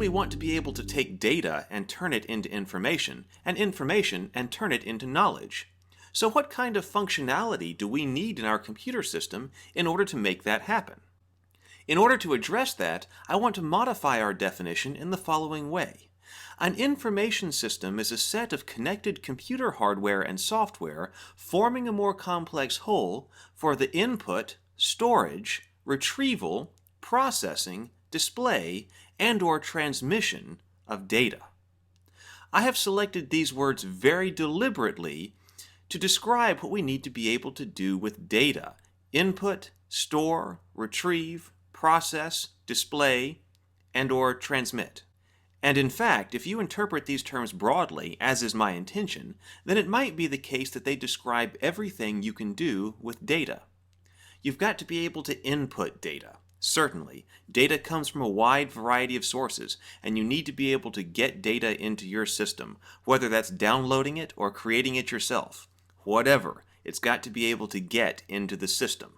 we want to be able to take data and turn it into information, and information and turn it into knowledge. So what kind of functionality do we need in our computer system in order to make that happen? In order to address that, I want to modify our definition in the following way. An information system is a set of connected computer hardware and software forming a more complex whole for the input, storage, retrieval, processing, display, and/or transmission of data. I have selected these words very deliberately to describe what we need to be able to do with data: input, store, retrieve, process, display, and/or transmit. And in fact, if you interpret these terms broadly, as is my intention, then it might be the case that they describe everything you can do with data. You've got to be able to input data. Certainly, data comes from a wide variety of sources, and you need to be able to get data into your system, whether that's downloading it or creating it yourself. Whatever, it's got to be able to get into the system.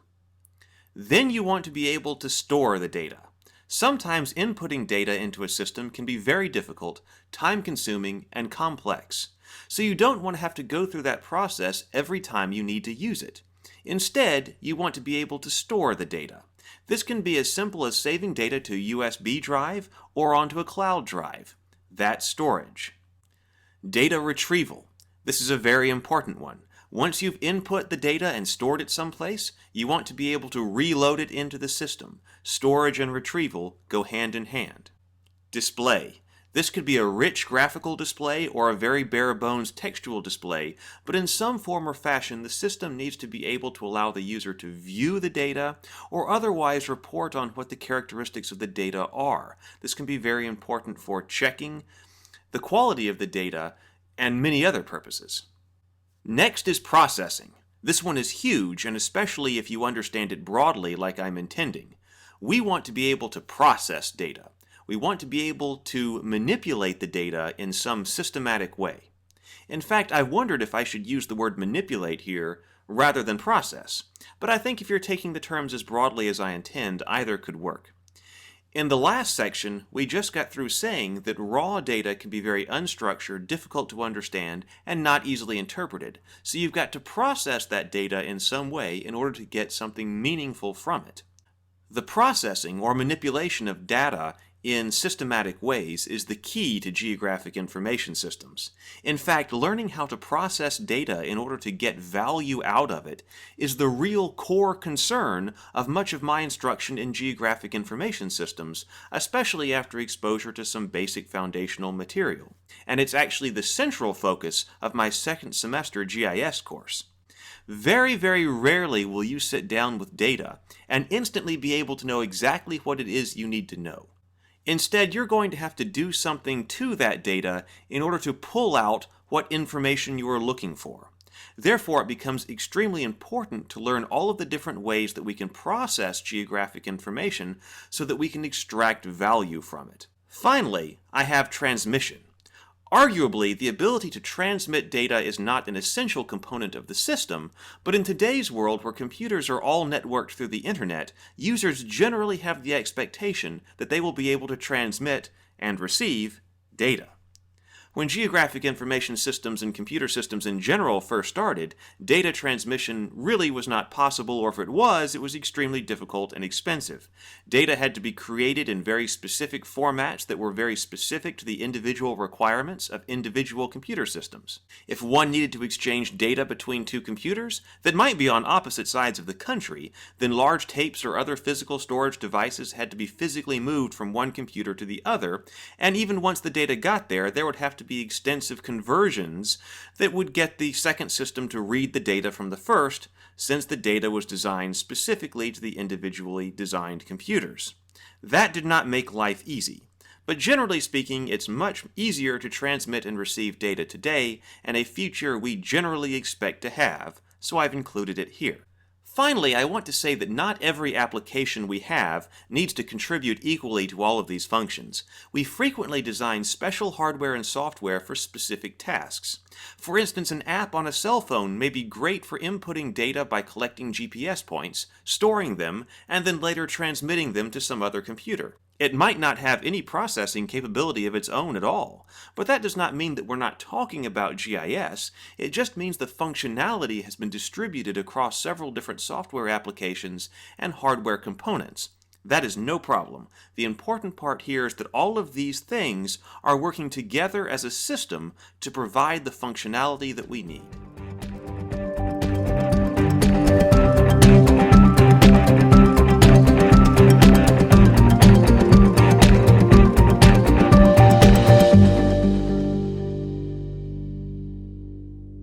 Then you want to be able to store the data. Sometimes inputting data into a system can be very difficult, time-consuming, and complex. So you don't want to have to go through that process every time you need to use it. Instead, you want to be able to store the data. This can be as simple as saving data to a USB drive or onto a cloud drive. That's storage. Data retrieval. This is a very important one. Once you've input the data and stored it someplace, you want to be able to reload it into the system. Storage and retrieval go hand in hand. Display. This could be a rich graphical display or a very bare-bones textual display, but in some form or fashion the system needs to be able to allow the user to view the data or otherwise report on what the characteristics of the data are. This can be very important for checking the quality of the data and many other purposes. Next is processing. This one is huge, and especially if you understand it broadly like I'm intending. We want to be able to process data. We want to be able to manipulate the data in some systematic way. In fact, I wondered if I should use the word manipulate here rather than process, but I think if you're taking the terms as broadly as I intend, either could work. In the last section, we just got through saying that raw data can be very unstructured, difficult to understand, and not easily interpreted, so you've got to process that data in some way in order to get something meaningful from it. The processing or manipulation of data in systematic ways is the key to geographic information systems. In fact, learning how to process data in order to get value out of it is the real core concern of much of my instruction in geographic information systems, especially after exposure to some basic foundational material. And it's actually the central focus of my second semester GIS course. Very, very rarely will you sit down with data and instantly be able to know exactly what it is you need to know. Instead, you're going to have to do something to that data in order to pull out what information you are looking for. Therefore, it becomes extremely important to learn all of the different ways that we can process geographic information so that we can extract value from it. Finally, I have transmission. Arguably, the ability to transmit data is not an essential component of the system, but in today's world where computers are all networked through the internet, users generally have the expectation that they will be able to transmit and receive data. When geographic information systems and computer systems in general first started, data transmission really was not possible, or if it was extremely difficult and expensive. Data had to be created in very specific formats that were very specific to the individual requirements of individual computer systems. If one needed to exchange data between two computers that might be on opposite sides of the country, then large tapes or other physical storage devices had to be physically moved from one computer to the other, and even once the data got there, there would have to be extensive conversions that would get the second system to read the data from the first, since the data was designed specifically to the individually designed computers. That did not make life easy, but generally speaking, it's much easier to transmit and receive data today, and a future we generally expect to have, so I've included it here. Finally, I want to say that not every application we have needs to contribute equally to all of these functions. We frequently design special hardware and software for specific tasks. For instance, an app on a cell phone may be great for inputting data by collecting GPS points, storing them, and then later transmitting them to some other computer. It might not have any processing capability of its own at all, but that does not mean that we're not talking about GIS. It just means the functionality has been distributed across several different software applications and hardware components. That is no problem. The important part here is that all of these things are working together as a system to provide the functionality that we need.